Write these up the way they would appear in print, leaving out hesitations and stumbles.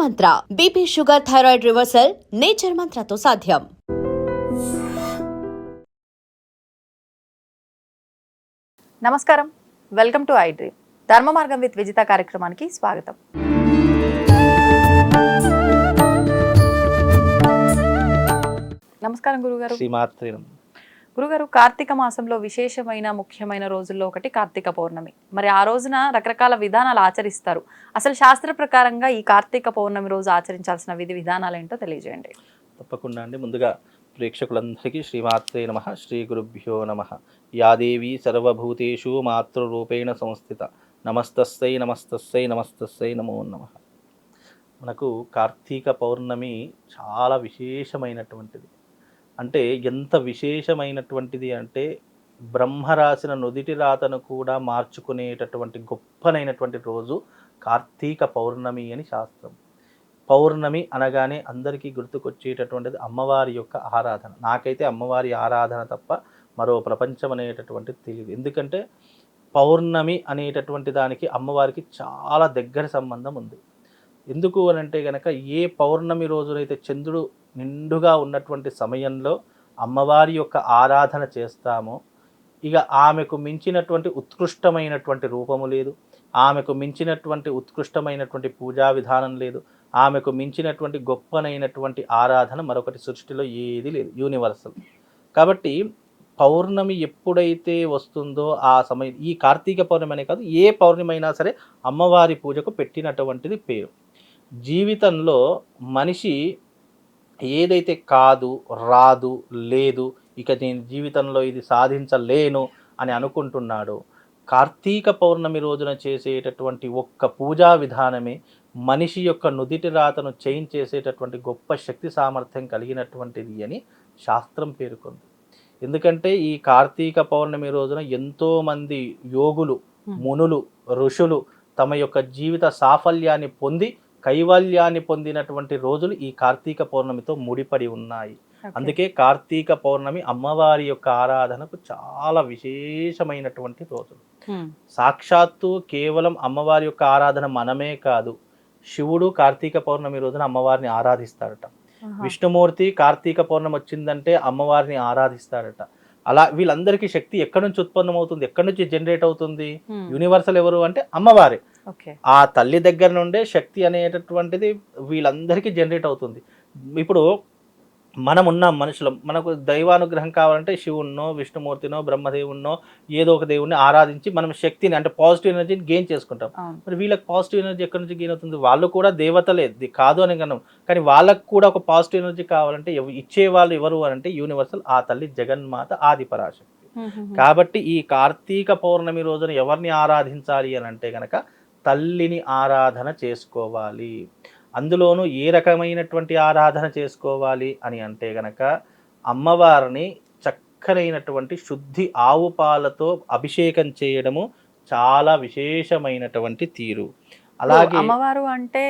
మంత్ర BP sugar thyroid reversal nature మంత్రతో సాధ్యం. నమస్కారం, వెల్కమ్ టు ఐ డ్రీమ్. ధర్మ మార్గం విత్ విజిత కార్యక్రమానికి స్వాగతం. నమస్కారం గురుగారు. గురుగారు, కార్తీక మాసంలో విశేషమైన ముఖ్యమైన రోజుల్లో ఒకటి కార్తీక పౌర్ణమి. మరి ఆ రోజున రకరకాల విధానాలు ఆచరిస్తారు. అసలు శాస్త్ర ప్రకారంగా ఈ కార్తీక పౌర్ణమి రోజు ఆచరించాల్సిన విధి విధానాలు ఏంటో తెలియజేయండి. తప్పకుండా అండి. ముందుగా ప్రేక్షకులందరికీ శ్రీమాత్రే నమః, శ్రీ గురుభ్యో నమః. యాదేవి సర్వభూతేషు మాతృరూపేణ సంస్థిత నమస్తస్సై నమస్తస్సై నమస్తస్సై నమో నమః. మనకు కార్తీక పౌర్ణమి చాలా విశేషమైనటువంటిది. అంటే ఎంత విశేషమైనటువంటిది అంటే బ్రహ్మ రాసిన నుదిటి రాతను కూడా మార్చుకునేటటువంటి గొప్పనైనటువంటి రోజు కార్తీక పౌర్ణమి అని శాస్త్రం. పౌర్ణమి అనగానే అందరికీ గుర్తుకొచ్చేటటువంటిది అమ్మవారి యొక్క ఆరాధన. నాకైతే అమ్మవారి ఆరాధన తప్ప మరో ప్రపంచం అనేటటువంటిది తెలియదు. ఎందుకంటే పౌర్ణమి అనేటటువంటి దానికి అమ్మవారికి చాలా దగ్గర సంబంధం ఉంది. ఎందుకు అని అంటే కనుక ఏ పౌర్ణమి రోజునైతే చంద్రుడు నిండుగా ఉన్నటువంటి సమయంలో అమ్మవారి యొక్క ఆరాధన చేస్తామో ఇక ఆమెకు మించినటువంటి ఉత్కృష్టమైనటువంటి రూపము లేదు, ఆమెకు మించినటువంటి ఉత్కృష్టమైనటువంటి పూజా విధానం లేదు, ఆమెకు మించినటువంటి గొప్పనైనటువంటి ఆరాధన మరొకటి సృష్టిలో ఏది లేదు, యూనివర్సల్. కాబట్టి పౌర్ణమి ఎప్పుడైతే వస్తుందో ఆ సమయం, ఈ కార్తీక పౌర్ణమి అనే కాదు, ఏ పౌర్ణమి అయినా సరే అమ్మవారి పూజకు పెట్టినటువంటిది పేరు. జీవితంలో మనిషి ఏదైతే కాదు, రాదు, లేదు, ఇక నేను జీవితంలో ఇది సాధించలేను అని అనుకుంటున్నాడో కార్తీక పౌర్ణమి రోజున చేసేటటువంటి ఒక్క పూజా విధానమే మనిషి యొక్క నుదిటి రాతను చేంజ్ చేసేటటువంటి గొప్ప శక్తి సామర్థ్యం కలిగినటువంటిది అని శాస్త్రం పేర్కొంది. ఎందుకంటే ఈ కార్తీక పౌర్ణమి రోజున ఎంతోమంది యోగులు, మునులు, ఋషులు తమ యొక్క జీవిత సాఫల్యాన్ని పొంది కైవల్యాన్ని పొందినటువంటి రోజులు ఈ కార్తీక పౌర్ణమితో ముడిపడి ఉన్నాయి. అందుకే కార్తీక పౌర్ణమి అమ్మవారి యొక్క ఆరాధనకు చాలా విశేషమైనటువంటి రోజులు. సాక్షాత్తు కేవలం అమ్మవారి యొక్క ఆరాధన మనమే కాదు, శివుడు కార్తీక పౌర్ణమి రోజున అమ్మవారిని ఆరాధిస్తాడట. విష్ణుమూర్తి కార్తీక పౌర్ణమి వచ్చిందంటే అమ్మవారిని ఆరాధిస్తాడట. అలా వీళ్ళందరికీ శక్తి ఎక్కడి నుంచి ఉత్పన్నమవుతుంది, ఎక్కడి నుంచి జనరేట్ అవుతుంది? యూనివర్సల్ ఎవరు అంటే అమ్మవారే. ఆ తల్లి దగ్గర నుండే శక్తి అనేటటువంటిది వీళ్ళందరికీ జనరేట్ అవుతుంది. ఇప్పుడు మనం ఉన్నాం మనుషులం, మనకు దైవానుగ్రహం కావాలంటే శివున్నో, విష్ణుమూర్తినో, బ్రహ్మదేవున్నో ఏదో ఒక దేవుణ్ణి ఆరాధించి మనం శక్తిని అంటే పాజిటివ్ ఎనర్జీని గెయిన్ చేసుకుంటాం. మరి వీళ్ళకి పాజిటివ్ ఎనర్జీ ఎక్కడి నుంచి గెయిన్ అవుతుంది? వాళ్ళు కూడా దేవతలే కాదు అని కన్నాం, కానీ వాళ్ళకు కూడా ఒక పాజిటివ్ ఎనర్జీ కావాలంటే ఇచ్చే వాళ్ళు ఎవరు అని అంటే యూనివర్సల్, ఆ తల్లి జగన్మాత, ఆది పరాశక్తి. కాబట్టి ఈ కార్తీక పౌర్ణమి రోజున ఎవరిని ఆరాధించాలి అని అంటే కనుక తల్లిని ఆరాధన చేసుకోవాలి. అందులోనూ ఏ రకమైనటువంటి ఆరాధన చేసుకోవాలి అని అంటే గనక అమ్మవారిని చక్కనైనటువంటి శుద్ధి ఆవు పాలతో అభిషేకం చేయడము చాలా విశేషమైనమైనటువంటి తీరు. అలాగే అమ్మవారు అంటే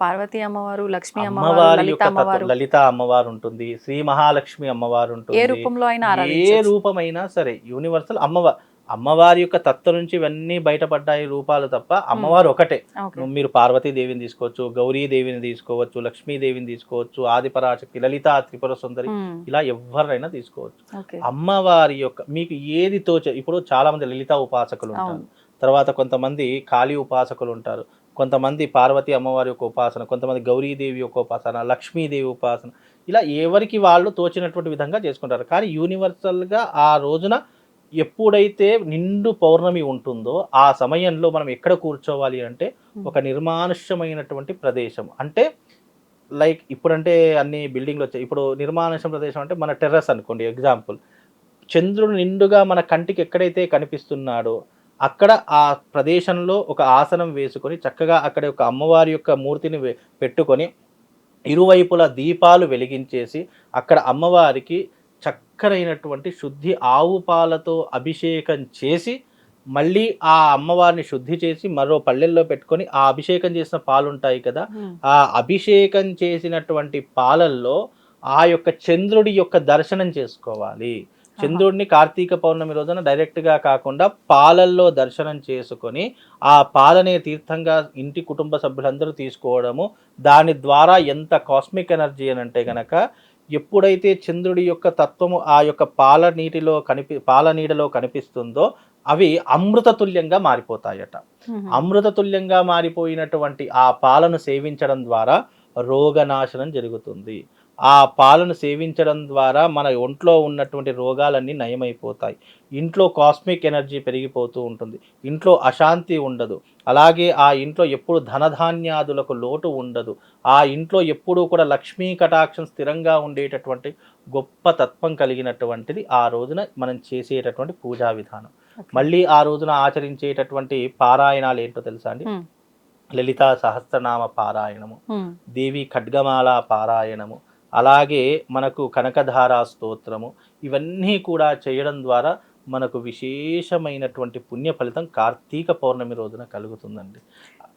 పార్వతీ అమ్మవారు, లక్ష్మీ అమ్మవారి యొక్క లలిత అమ్మవారు ఉంటుంది, శ్రీ మహాలక్ష్మి అమ్మవారు ఉంటుంది. ఏ రూపంలో అయినా, ఏ రూపమైనా సరే యూనివర్సల్ అమ్మవారి యొక్క తత్వ నుంచి ఇవన్నీ బయటపడ్డాయి రూపాలు తప్ప అమ్మవారు ఒకటే. మీరు పార్వతీదేవిని తీసుకోవచ్చు, గౌరీదేవిని తీసుకోవచ్చు, లక్ష్మీదేవిని తీసుకోవచ్చు, ఆదిపరాశక్తి, లలిత, త్రిపుర సుందరి, ఇలా ఎవరైనా తీసుకోవచ్చు. అమ్మవారి యొక్క మీకు ఏది ఇప్పుడు చాలా మంది లలిత ఉపాసకులు ఉంటారు, తర్వాత కొంతమంది కాళీ ఉపాసకులు ఉంటారు, కొంతమంది పార్వతీ అమ్మవారి యొక్క ఉపాసన, కొంతమంది గౌరీదేవి యొక్క ఉపాసన, లక్ష్మీదేవి ఉపాసన, ఇలా ఎవరికి వాళ్ళు తోచినటువంటి విధంగా చేసుకుంటారు. కానీ యూనివర్సల్గా ఆ రోజున ఎప్పుడైతే నిండు పౌర్ణమి ఉంటుందో ఆ సమయంలో మనం ఎక్కడ కూర్చోవాలి అంటే ఒక నిర్మానుష్యమైనటువంటి ప్రదేశం. అంటే లైక్ ఇప్పుడంటే అన్ని బిల్డింగ్లు వచ్చాయి, ఇప్పుడు నిర్మానుష్య ప్రదేశం అంటే మన టెర్రస్ అనుకోండి. ఎగ్జాంపుల్, చంద్రుడు నిండుగా మన కంటికి ఎక్కడైతే కనిపిస్తున్నాడో అక్కడ ఆ ప్రదేశంలో ఒక ఆసనం వేసుకొని చక్కగా అక్కడ ఒక అమ్మవారి యొక్క మూర్తిని పెట్టుకొని ఇరువైపులా దీపాలు వెలిగించేసి అక్కడ అమ్మవారికి చక్కరైనటువంటి శుద్ధి ఆవు పాలతో అభిషేకం చేసి మళ్ళీ ఆ అమ్మవారిని శుద్ధి చేసి మరో పళ్ళెల్లో పెట్టుకొని ఆ అభిషేకం చేసిన పాలు ఉంటాయి కదా, ఆ అభిషేకం చేసినటువంటి పాలల్లో ఆ యొక్క చంద్రుడి యొక్క దర్శనం చేసుకోవాలి. చంద్రుడిని కార్తీక పౌర్ణమి రోజున డైరెక్ట్గా కాకుండా పాలల్లో దర్శనం చేసుకొని ఆ పాలనే తీర్థంగా ఇంటి కుటుంబ సభ్యులందరూ తీసుకోవడము, దాని ద్వారా ఎంత కాస్మిక్ ఎనర్జీ అని అంటే కనుక, ఎప్పుడైతే చంద్రుడి యొక్క తత్వము ఆ యొక్క పాల నీడలో కనిపిస్తుందో అవి అమృతతుల్యంగా మారిపోతాయట. అమృతతుల్యంగా మారిపోయినటువంటి ఆ పాలను సేవించడం ద్వారా రోగనాశనం జరుగుతుంది. ఆ పాలను సేవించడం ద్వారా మన ఒంట్లో ఉన్నటువంటి రోగాలన్నీ నయమైపోతాయి. ఇంట్లో కాస్మిక్ ఎనర్జీ పెరిగిపోతూ ఉంటుంది. ఇంట్లో అశాంతి ఉండదు. అలాగే ఆ ఇంట్లో ఎప్పుడు ధనధాన్యాదులకు లోటు ఉండదు. ఆ ఇంట్లో ఎప్పుడూ కూడా లక్ష్మీ కటాక్షం స్థిరంగా ఉండేటటువంటి గొప్ప తత్వం కలిగినటువంటిది ఆ రోజున మనం చేసేటటువంటి పూజా విధానం. మళ్ళీ ఆ రోజున ఆచరించేటటువంటి పారాయణాలు ఏంటో తెలుసా అండి? లలితా సహస్రనామ పారాయణము, దేవి ఖడ్గమాల పారాయణము, అలాగే మనకు కనకధారా స్తోత్రము, ఇవన్నీ కూడా చేయడం ద్వారా మనకు విశేషమైనటువంటి పుణ్య ఫలితం కార్తీక పౌర్ణమి రోజున కలుగుతుందండి.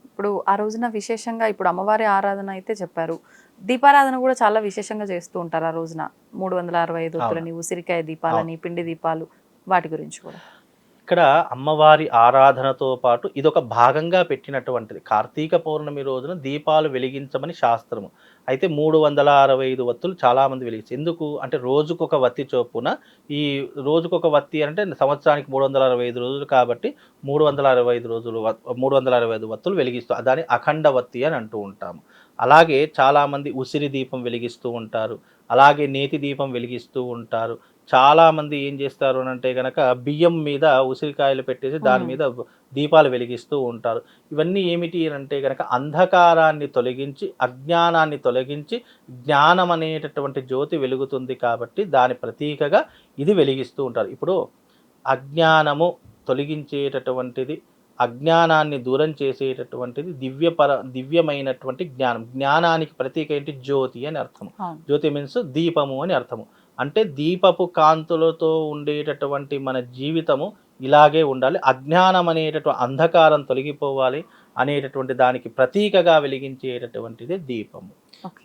ఇప్పుడు ఆ రోజున విశేషంగా ఇప్పుడు అమ్మవారి ఆరాధన అయితే చెప్పారు, దీపారాధన కూడా చాలా విశేషంగా చేస్తూ ఉంటారు ఆ రోజున. 365 ఒత్తులని, ఉసిరికాయ దీపాలని, పిండి దీపాలు, వాటి గురించి కూడా. ఇక్కడ అమ్మవారి ఆరాధనతో పాటు ఇదొక భాగంగా పెట్టినటువంటిది. కార్తీక పౌర్ణమి రోజున దీపాలు వెలిగించమని శాస్త్రము. అయితే 365 వత్తులు చాలామంది వెలిగించారు. ఎందుకు అంటే రోజుకొక వత్తి చొప్పున, ఈ రోజుకొక వత్తి అంటే సంవత్సరానికి 365 రోజులు కాబట్టి 365 వత్తులు వెలిగిస్తూ దాన్ని అఖండ వత్తి అని అంటూ ఉంటాము. అలాగే చాలామంది ఉసిరి దీపం వెలిగిస్తూ ఉంటారు, అలాగే నేతి దీపం వెలిగిస్తూ ఉంటారు. చాలామంది ఏం చేస్తారు అని అంటే కనుక బియ్యం మీద ఉసిరికాయలు పెట్టేసి దాని మీద దీపాలు వెలిగిస్తూ ఉంటారు. ఇవన్నీ ఏమిటి అని అంటే కనుక అంధకారాన్ని తొలగించి, అజ్ఞానాన్ని తొలగించి జ్ఞానం అనేటటువంటి జ్యోతి వెలుగుతుంది కాబట్టి దాని ప్రతీకగా ఇది వెలిగిస్తూ ఉంటారు. ఇప్పుడు అజ్ఞానము తొలగించేటటువంటిది, అజ్ఞానాన్ని దూరం చేసేటటువంటిది దివ్యమైనటువంటి జ్ఞానం. జ్ఞానానికి ప్రతీక ఏంటి? జ్యోతి అని అర్థము. జ్యోతి మీన్స్ దీపము అని అర్థము. అంటే దీపపు కాంతులతో ఉండేటటువంటి మన జీవితము ఇలాగే ఉండాలి. అజ్ఞానం అనేటటువంటి అంధకారం తొలగిపోవాలి అనేటటువంటి దానికి ప్రతీకగా వెలిగించేటటువంటిది దీపము.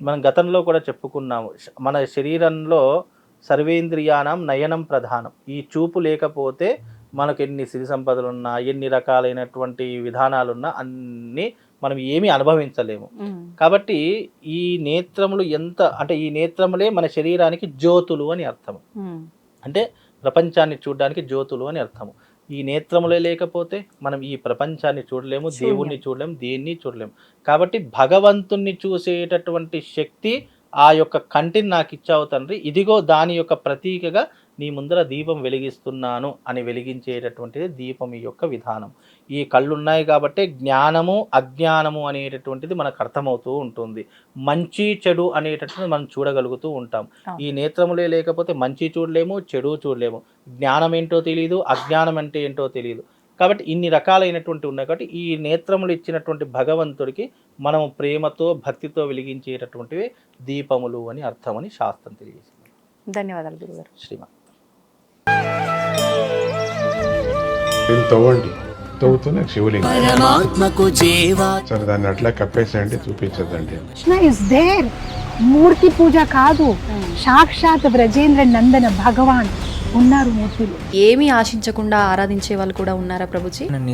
మనం గతంలో కూడా చెప్పుకున్నాము, మన శరీరంలో సర్వేంద్రియానం నయనం ప్రధానం. ఈ చూపు లేకపోతే మనకు ఎన్ని సిరి సంపదలున్నా, ఎన్ని రకాలైనటువంటి విధానాలున్నా అన్నీ మనం ఏమీ అనుభవించలేము. కాబట్టి ఈ నేత్రములు ఈ నేత్రములే మన శరీరానికి జ్యోతులు అని అర్థము. అంటే ప్రపంచాన్ని చూడడానికి జ్యోతులు అని అర్థము. ఈ నేత్రములే లేకపోతే మనం ఈ ప్రపంచాన్ని చూడలేము, దేవుణ్ణి చూడలేము, దేన్ని చూడలేము. కాబట్టి భగవంతుణ్ణి చూసేటటువంటి శక్తి ఆ యొక్క కంటిని నాకు ఇచ్చావు తండ్రి, ఇదిగో దాని యొక్క ప్రతీకగా నీ ముందర దీపం వెలిగిస్తున్నాను అని వెలిగించేటటువంటిది దీపం యొక్క విధానం. ఈ కళ్ళున్నాయి కాబట్టి జ్ఞానము అజ్ఞానము అనేటటువంటిది మనకు అర్థమవుతూ ఉంటుంది. మంచి చెడు అనేటటువంటిది మనం చూడగలుగుతూ ఉంటాం. ఈ నేత్రములే లేకపోతే మంచి చూడలేము, చెడు చూడలేము. జ్ఞానం ఏంటో తెలియదు, అజ్ఞానం అంటే ఏంటో తెలియదు. కాబట్టి ఇన్ని రకాలైనటువంటి ఉన్నాయి. కాబట్టి ఈ నేత్రములు ఇచ్చినటువంటి భగవంతుడికి మనం ప్రేమతో భక్తితో వెలిగించేటటువంటివి దీపములు అని అర్థమని శాస్త్రం తెలియజేసింది. ధన్యవాదాలు గురుగారు. శ్రీమాన్. తవ్వండి, తవ్వుతూనే శివలింగం. సరే దాన్ని అట్లా కప్పేసేయండి, చూపించదండి. Krishna is there. మూర్తి పూజ కాదు, సాక్షాత్ బ్రజేంద్ర నందన భగవాన్ ఉన్నారు మూర్తిలో. ఏమీ ఆశించకుండా ఆరాధించే వాళ్ళు కూడా ఉన్నారా ప్రభుజీ? నిజమే.